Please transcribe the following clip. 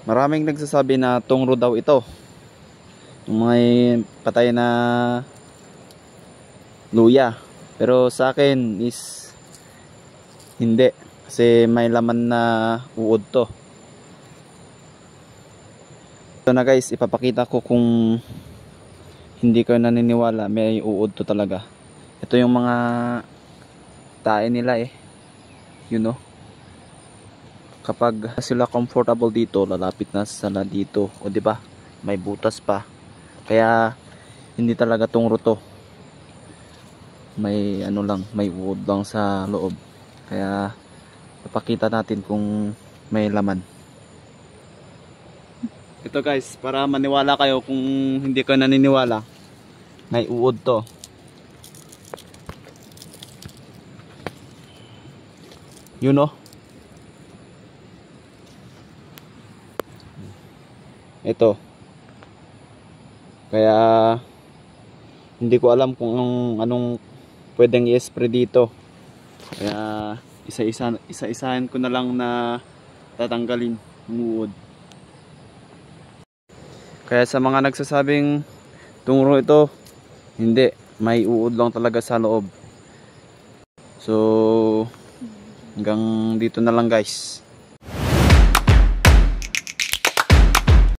Maraming nagsasabi na tungro daw ito. May patay na luya. Pero sa akin is hindi. Kasi may laman na uod to. Ito na guys, ipapakita ko kung hindi ko naniniwala may uod to talaga. Ito yung mga tae nila you know. Kapag sila comfortable dito, lalapit na sila dito. O di ba? May butas pa. Kaya hindi talaga tungro to. May ano lang, may uod lang sa loob. Kaya ipakita natin kung may laman. Ito guys, para maniwala kayo kung hindi ko naniniwala. May uod to. You know? Ito. Kaya hindi ko alam kung anong pwedeng i-spray dito. Kaya isa-isahin ko na lang na tatanggalin yung uod. Kaya sa mga nagsasabing tungro ito, hindi, may uod lang talaga sa loob. So hanggang dito na lang guys.